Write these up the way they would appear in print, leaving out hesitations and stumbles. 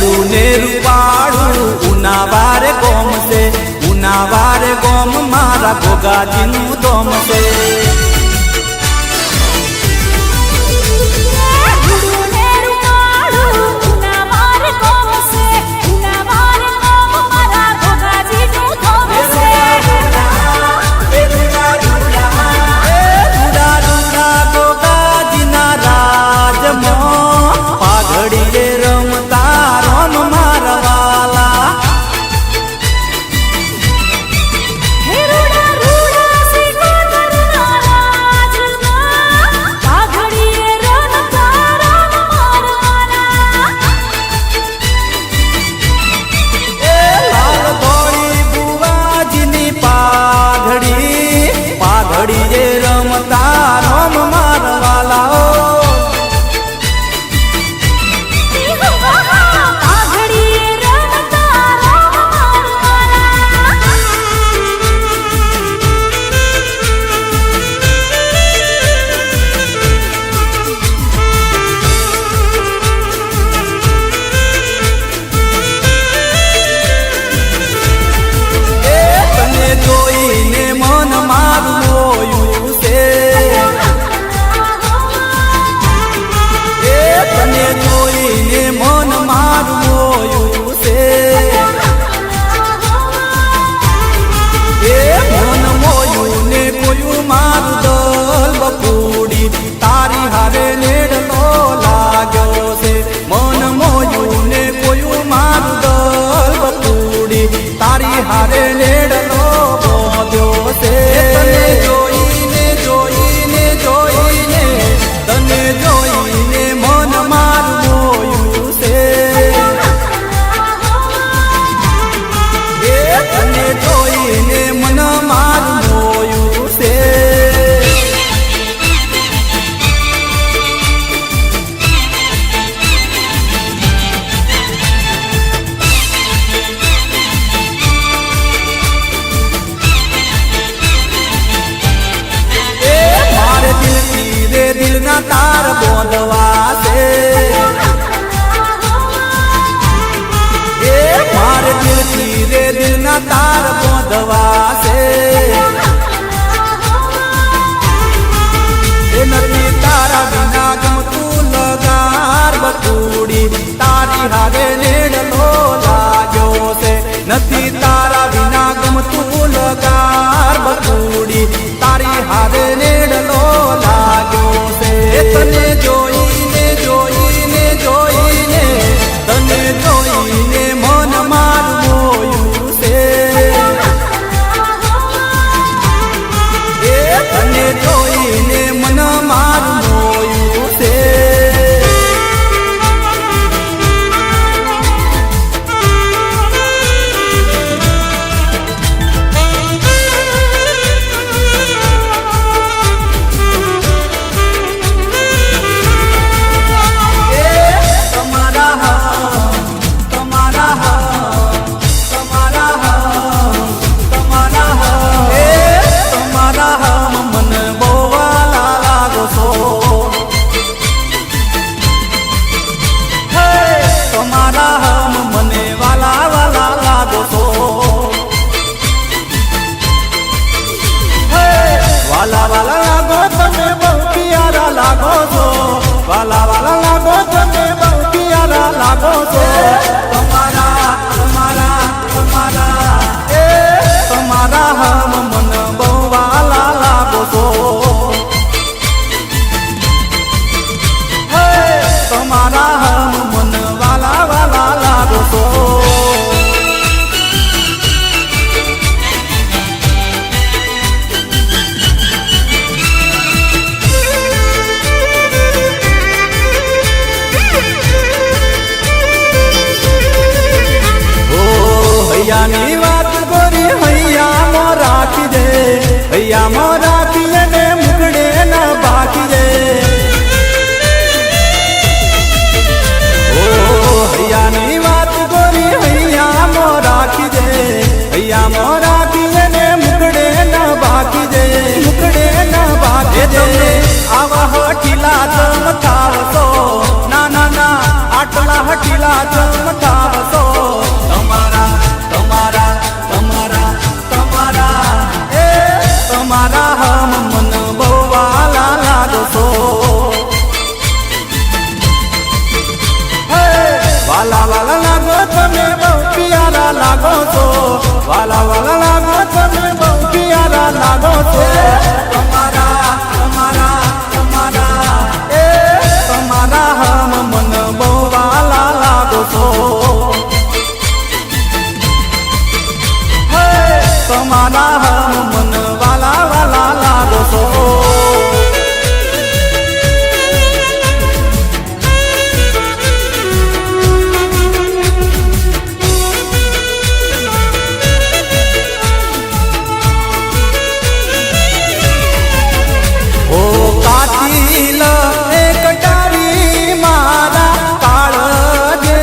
रूडू ने रूपाड़ू उनावारे गोम से उनावारे गोम मारा गोगाजी नु दोम से हारे नेड़लो बोध्यो से तने जोईने तने जोईने मन मारू मोयू से तने जोईने मन मारू मोयू से दिल ना तार बोंधवा से मारे दिल की रे दिल ना तार बोंधवा से नदी तारा बिना गम तू लगार बतूड़ी तारी हारे नेड़लो लाग्यो से नदी तारा बिना गम तू लगार बतूड़ी तारी हारे नेड़लो लाग्यो तने जोईने तने जोईने मन मारू मोयू से तने जोईने मन मारू मोयू से वाला वाला लागो तमे बहु प्यारा लागो छो वाला वाला लागो तमे बहु प्यारा लागो छो तुम्हारा तुम्हारा तुम्हारा तुम्हारा हम मन बहु वाला लागो छो तुम्हारा हम मन वाला वाला लागो छो हैयानी बात गोरी हैया मो राखी दे हैया मो राखी ने मुकड़े न बाकी दे ओ हैयानी बात गोरी हैया मो राखी दे हैया मो राखी ने मुकड़े न बाकी दे मुकड़े न बाकी दे आवा हठीला चमकावतो ना ना ना आटला हठीला चमका છો હે તમારા હનુમન વાલા વાલા લાગો છો કાતિલ એક ડારી મારા કાળ જે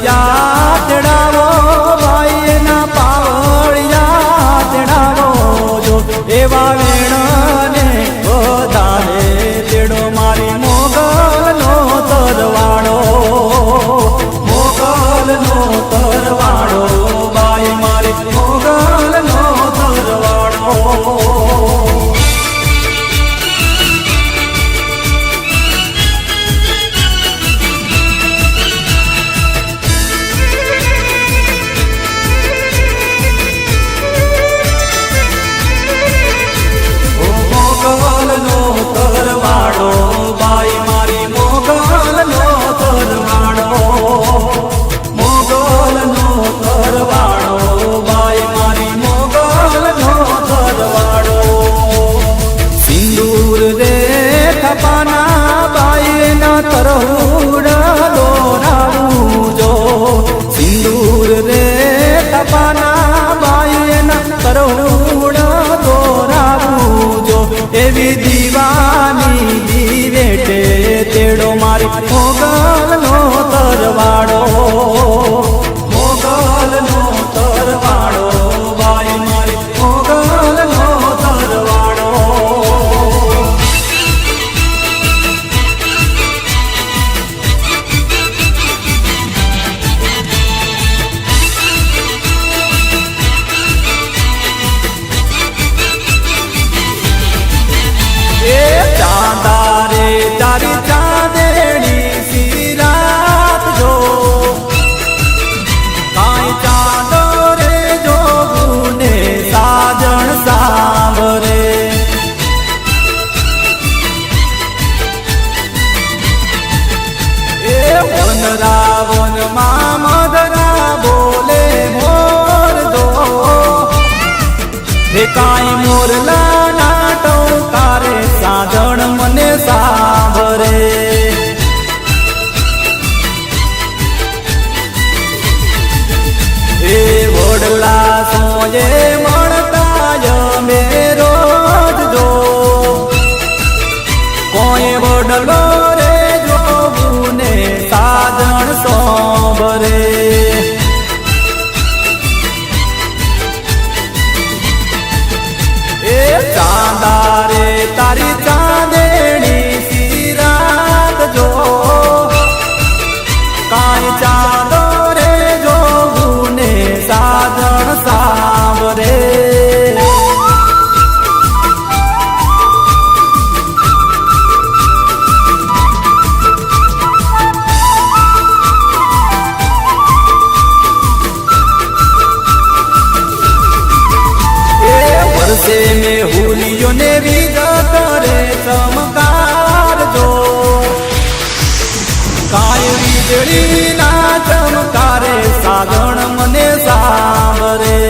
પાવળિયા તેડાવો ભાઈ એના પાવળિયા તેડાવો જો એવા વેણને વધારે તેડો મારી મોગલનો તરવાડો મોગલનો તરવાડો ભાઈ મારી મોગલનો તરવાડો तरहुड़ा दोराऊ जो सिंदूर रे तपाना बाई तरहुड़ा दोराऊ जो एवी दीवानी दीवेटे तेड़ो मारी मोगलनो तरवाड़ो मोगलनो तरवाड़ो बाई मारी मोगलनो तरवाड़ो रावण मामदरा बोले मोर दो हे काई मोरला नाटो कारे साजण मने सांभरे ए वडला सोये मणता मेरो जो कोई वडलो साजण सोबरे ए चांदारे तारी चांदेणी सी रात जो काई चांदो रे जो गुने साजण सांवरे से में हुलियो ने भी करे चमकार जो काय वीजળી ना चमकारे साजण मने सांवरे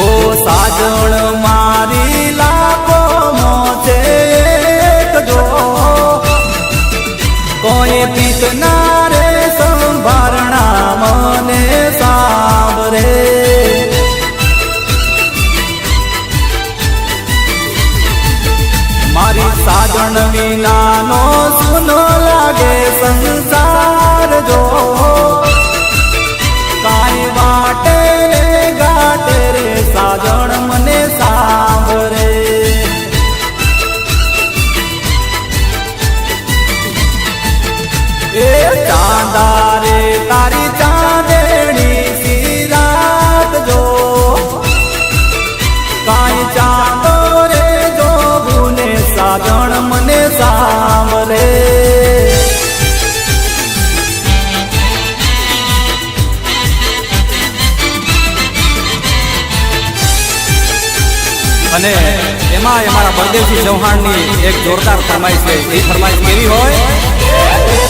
ओ साजण मारी लाखो मोचे एक जो कोई पीतना रे संभारणा मने सांभरे मारी साजण विना नो सुनो लागे संसार जो काई वाटे गाटे रे साजण मने सांभरे ए चांदारे तारी चांदेणी सी रात जो काई चांदो रे जो गुने साजण मने सांभरे અને એમાં અમારા બળદેવજી ચૌહાણની એક જોરદાર ફરમાઈશ છે એ ફરમાઈશ કેવી હોય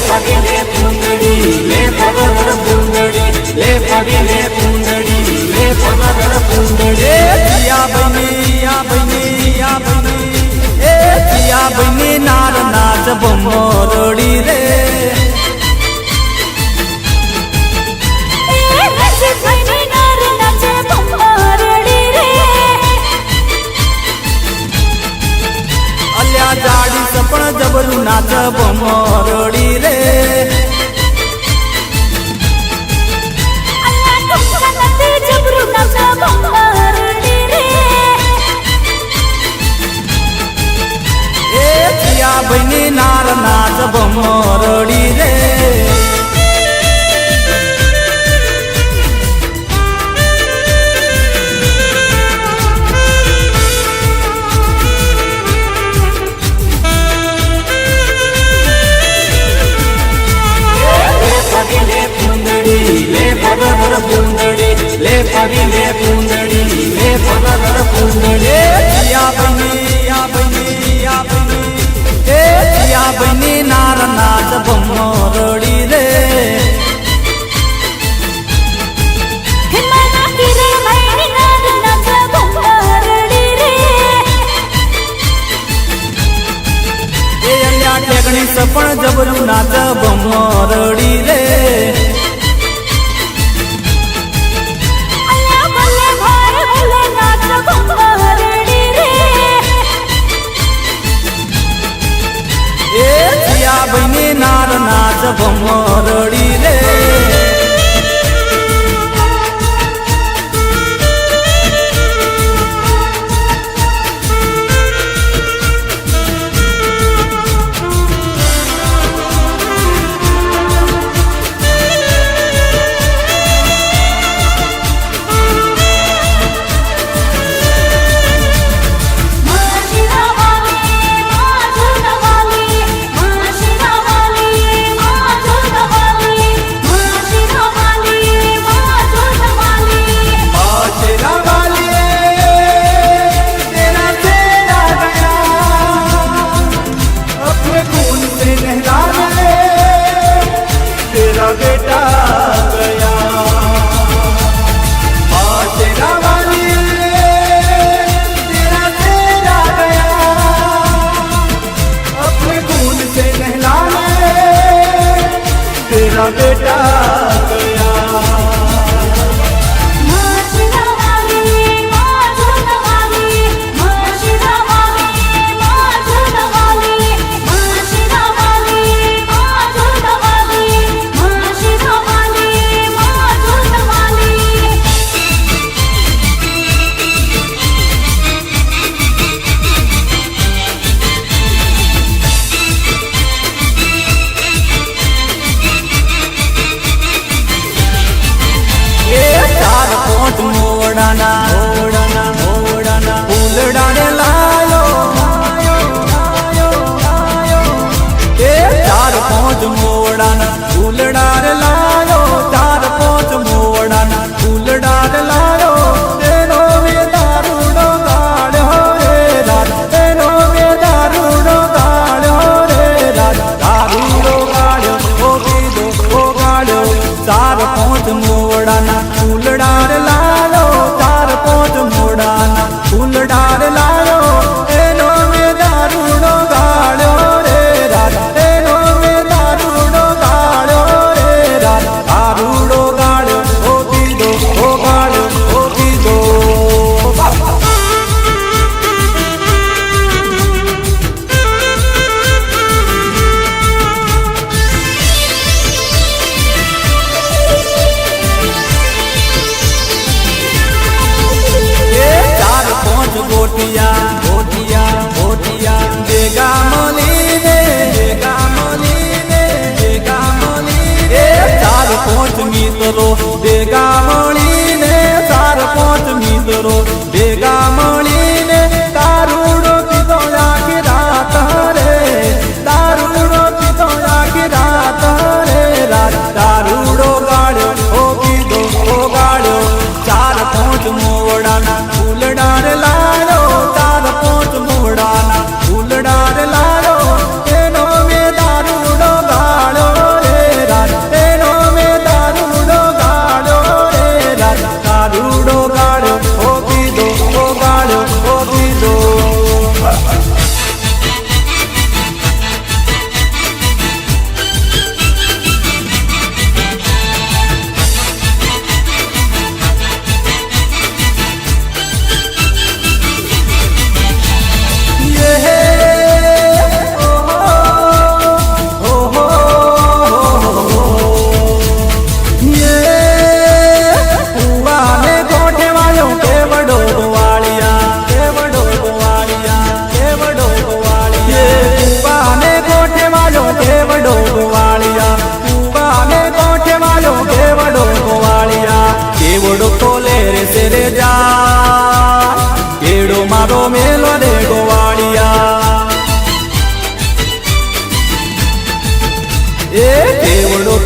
પગીને પૂંદડી લે પગર પૂંદડી લે પગીને પૂંદડી લે પગર પૂંદડી યા બની એ યા બની નાર નાચ બમરડી રે અલ્યા જાડી સપણ જબરું નાચ ભમરડી રે અહીંયા ટુંકા નથી જબરું નાચ ભમરડી રે એ જીયાભાઈની નાર નાચ ભમરડી રે લે પૂંદડી લે પગર પૂંદડી લે પગી લે પૂંદડી લે પગર પૂંદડી જીયાભાઈની નાર નાચ ભમરડી રે હિમાના કિરે ભાઈની નાર નાચ ભમરડી રે એ અલ્યા ઠેકણી સપણ જબરું નાચ ભમરડી રે અહીંયા ભલે ભાઈ ભલે નાચ ભમરડી રે એ જીયાભાઈની નાર નાચ ભમરડી રે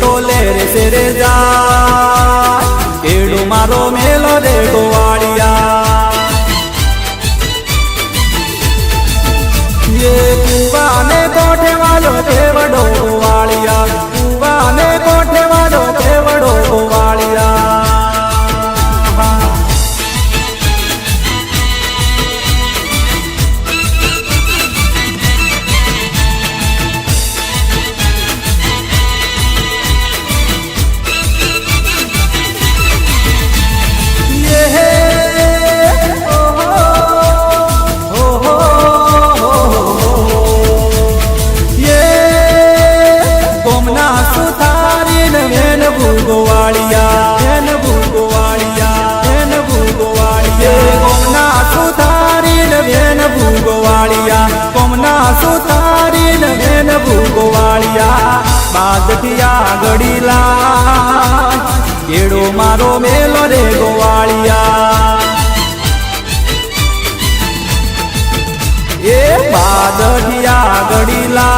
તો લેરે શેરે જાય કેડો મારો મેલો રે ગોવાળિયા ये कुवाने कोठे वालो केवड़ो वालिया कुवाने कोठे वालो केवड़ो वालिया બાદઠિયા ગડીલા કેડો મારો મેલો રે ગોવાળિયા એ બાદઠિયા ગડીલા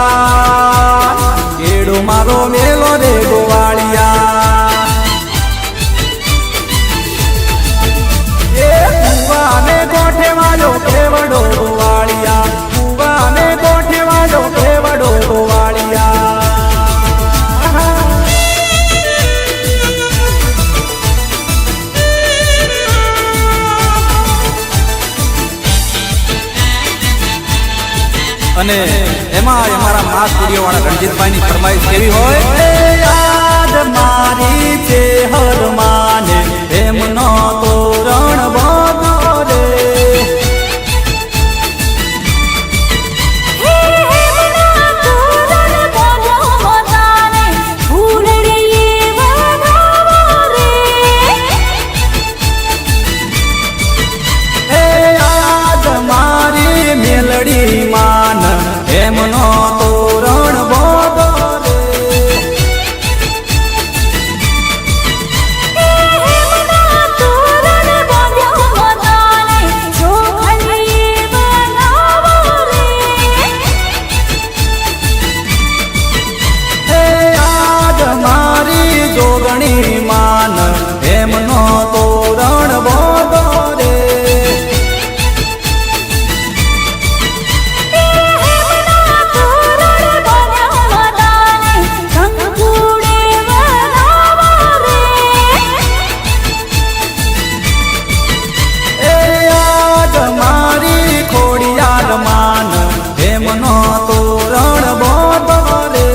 કેડો મારો મેલો રે ગોવાળિયા એ કુવાને કોઠે વાળો કેવડો ગોવાળિયા કુવાને કોઠે વાળો કેવડો ગોવાળિયા અને એમાં અમારા માસ સ્ટુડિયો વાળા રણજીતભાઈ ની ફરમાઈશ કેવી હોય યાદ મારી છે હર માને એમનો તોરણ બાંધો રે એમનો તોરણ બોધો રે એમના તોરણ બોધ્યો બધાને જોખલી બનાવો રે હે આજ મારી જોગણી માન એમનો તોરણ બોધો રે એમનો તોરણ બોધો રે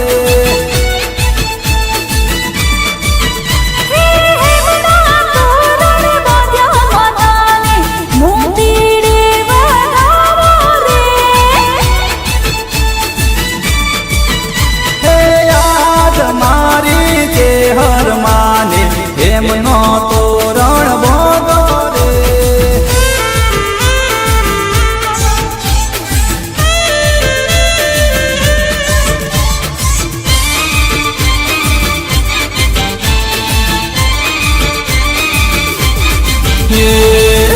એમના તોરણ બોધ્યો બધાને મોતીડે બનાવો રે હે યાદ મારી કે હર માને એમનો તોરણ બોધો રે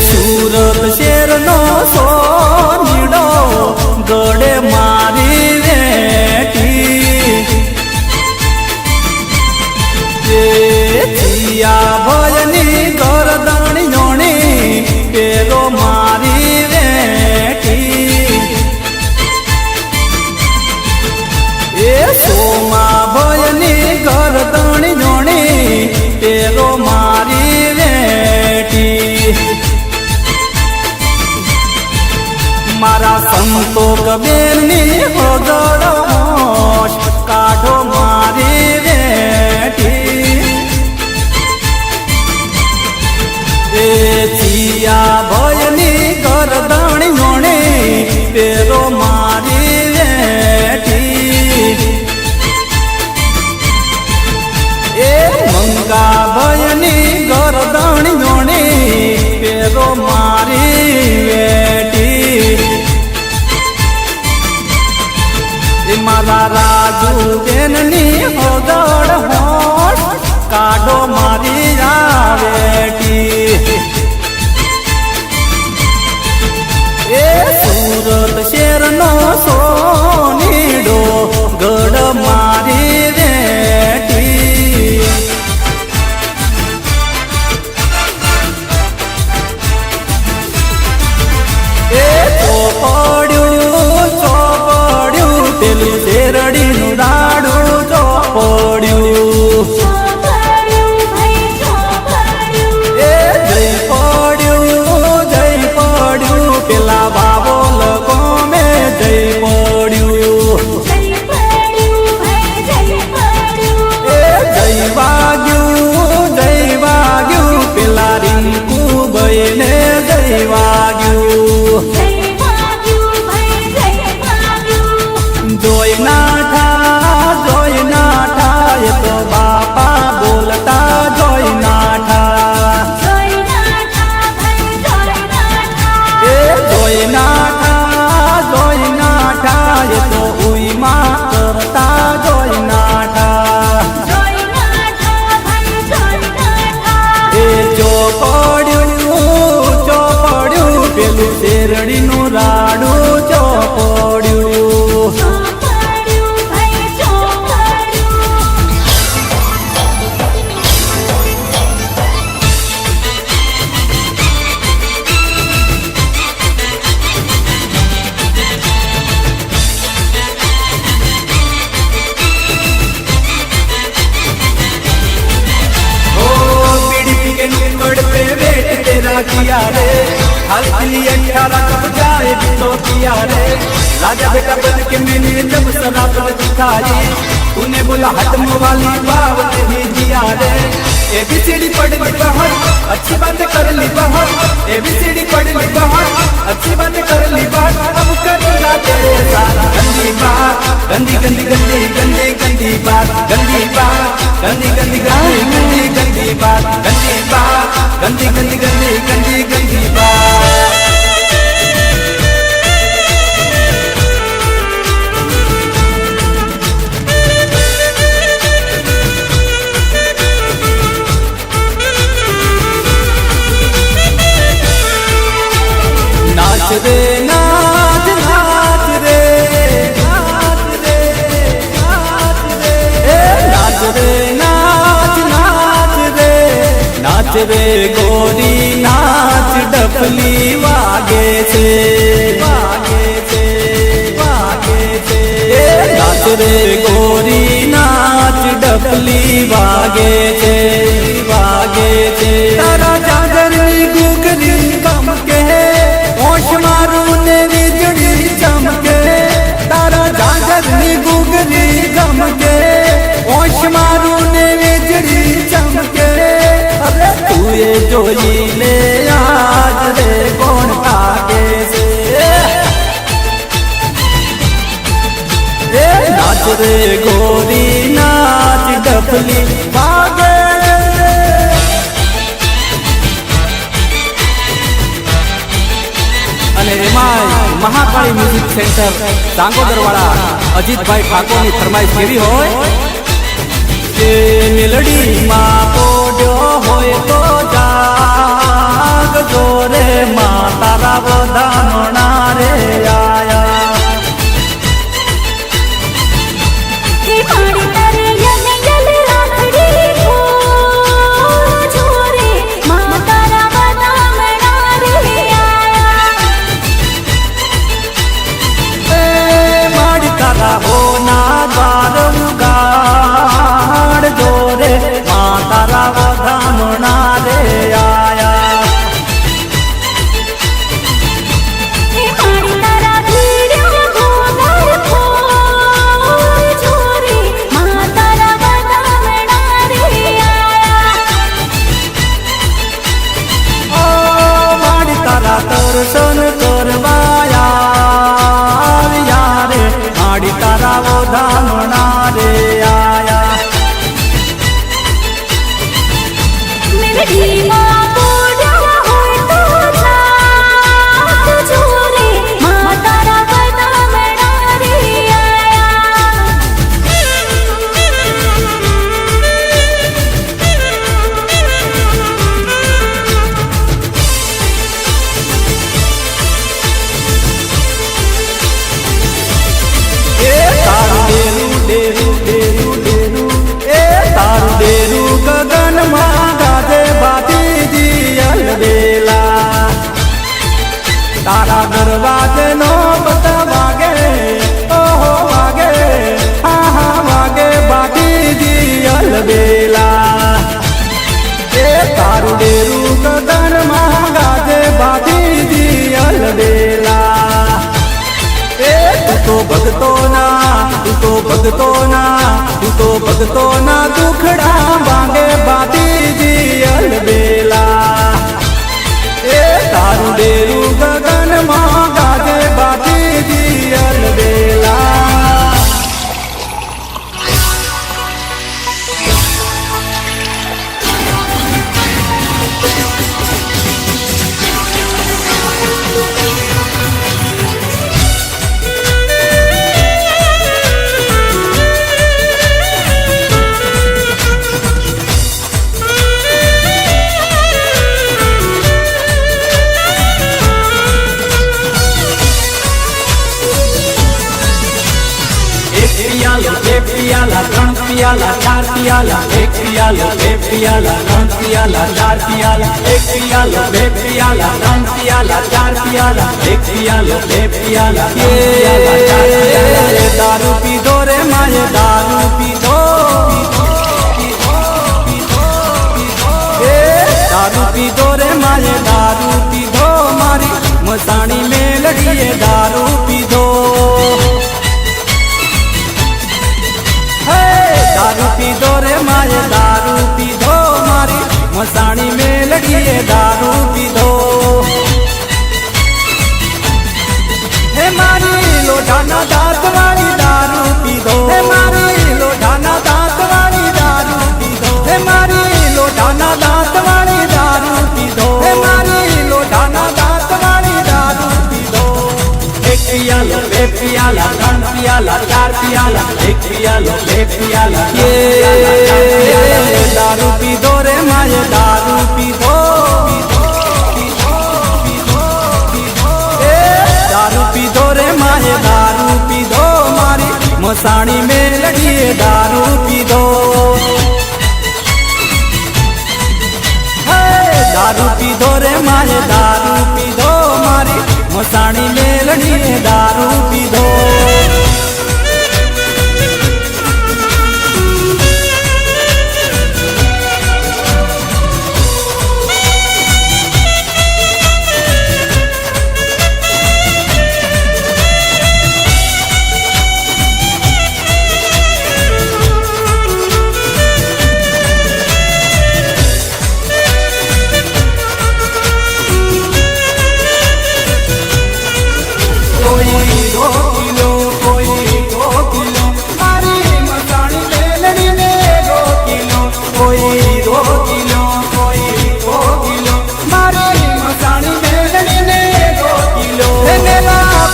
સુરત શેરનો સોનીડો ગળે મારી વેઠી ચિયા ભજની ગરદણી જોણી પેલો મારી વેઠી એ સોમા ભજની ગરદણી જોણી પેલો મારી વેઠી મારા સંતોક બેનની હોદળ મોશ કાઢો મારી વેઠી એ ચિયા ભયની ગરદણી જોણી પેલો મારી વેઠી એ મંગા ભયની ગરદણી જોણી પેલો મારી વેઠી મારા રાજુ બેનની હોદળ હોશ કાઢો મારી વેઠી એ સુરત શેરનો સોનીડો ગઢ મારી વેઠી राजा बेटा बन के मैंने जब शराब दिखाई, तूने बोला हटम वाली बाव नहीं दिया रे। ABCD पढ़ ली बाहर, अच्छी बातें कर ली बाहर, ABCD पढ़ ली बाहर, अच्छी बातें कर ली बाहर। अब करूँगा तेरे साथ गंदी बात, गंदी गंदी गंदी गंदी गंदी बात, गंदी बात, गंदी गंदी गंदी गंदी गंदी बात, गंदी बात, गंदी गंदी गंदी गंदी गंदी बात। नाच रे नाच नाच रे नाच रे नाच रे नाच रे नाच नाच रे नाच रे गोरी नाच डफली वागे छे वागे छे वागे छे। नाच रे गोरी नाच डफली वागे छे वागे छे। तारा जागरनी गुगरी कम के मारू ने वीजड़ी चमके, तारा जागरनी गुगरी चमके, ओश मारू ने वीजड़ी चमके। अरे तू ये जोई ले आज रे कौन काके से। नाच रे गोरी नाच डफली भागे। અને એમાં મહાકાળી મ્યુઝિક સેન્ટર સાંગોદરવાળા અજીતભાઈ ઠાકોરની ફરમાઈશ કેવી હોય કે મેલડીમાં પોડ્યો હોય તો જાગ જોરે માં તારા વધામણા રે આયા। દર્શન કરવાયા રે માડી તારા વધામણા રે આયા। तारा दरवाजे नो बता वागे ओहो वागे हाँ हाँ वागे बाटी जी अलबेला। ए तारू डेरू गगन मागाजे बाटी जी अलबेला। ए तू तो भगतो ना तू तो भगतो ना तू तो भगतो ना दुखड़ा वागे बाटी जी अलबेला। ए तारू डेरू गगन मां गाजे बाटी दी अलबेला। पियाला त्रण पियाला चार पियाला एक पियाला बे पियाला त्रण पियाला चार पियाला एक पियाला बे पियाला त्रण पियाला चार पियाला एक पियाला बे पियाला चार पियाला। दारू पीधो रे माये दारू पीधो दारू पीधो रे माये दारू पीधो मारी मसाणी में लड़िए दारू पीधो। माए दारू पीधो मारी मसाणी में लड़िए दारू पीधो हे मारी लोढ़ाना दांत वाली दारू पीधो हे मारी लोढ़ाना दांत वाली दारू पीधो हे मारी लोढ़ाना दांत वाली दारू पीधो हे मारी लोढ़ाना दांत वाली दारू पीधो एक पियाला बे पियाला त्रण पियाला चार पियाला एक पियालो बे पियाला ये दारू पीधो रे माए दारू पीधो दारू पीधो रे माए दारू पीधो मारी मसाणी में लड़िए दारू पीधो दारू पीधो रे माए दारू पीधो मारी मसाणी में लड़िए दारू पीधो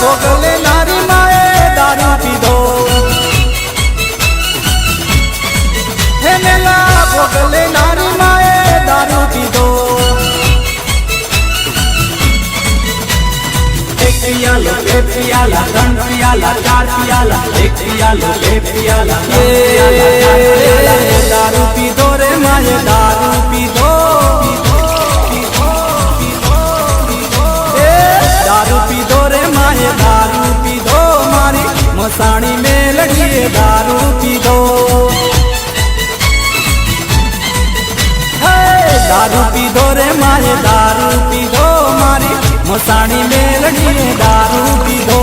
भोगले नारी माए दारू पीधो हे मेला भोगले नारी माए दारू पीधो एक पियालो बे पियाला त्रण पियाला चार पियाला एक पियालो बे पियाला दारू पीधो रे माए दारू पीधो दारू पीधो रे माए दारू पीधो मारी मसाणी में लड़िए दारू पीधो दारू पीधो रे माए दारू पीधो मारी मसाणी में लड़िए दारू पीधो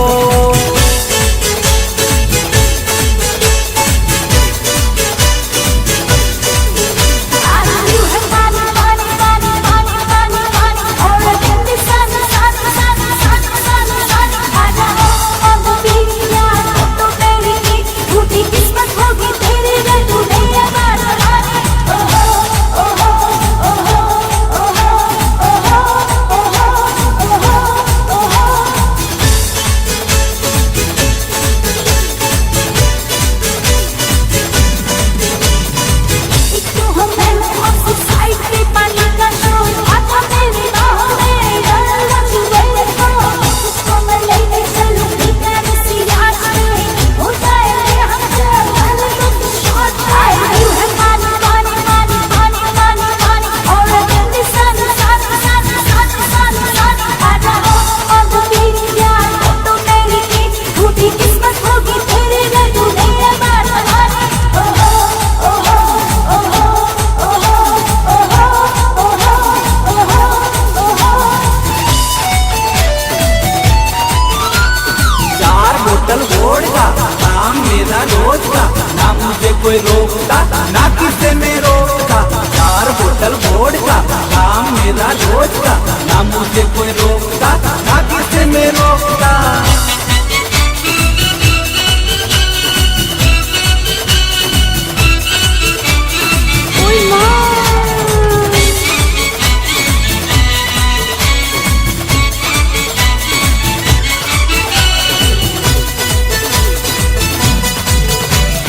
कोई रोकता ना किसे में रोकता चार बोतल वोड का काम मेरा रोज का ना मुझे कोई रोकता ना किसे में रोकता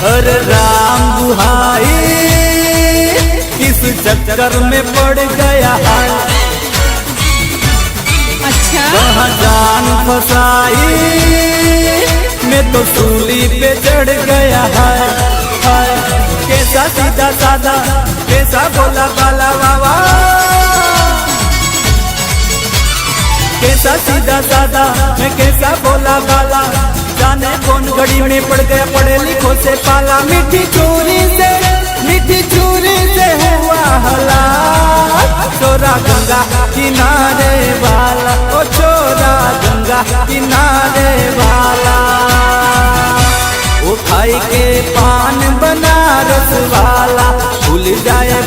हर राम दुहाई किस चक्कर में पड़ गया है अच्छा वहाँ जान फसाई मैं तो सूली पे चढ़ गया है कैसा सीधा साधा कैसा बोला बाला बाबा कैसा सीधा साधा मैं कैसा बोला बाला जाने कौन घड़ी में पड़ गया पढ़े लिखो से पाला मीठी चोरी से हुआ हला छोरा गंगा किनारे वाला ओ छोरा गंगा किनारे वाला वो खाई के पान बन बनारस वाला भूल जाए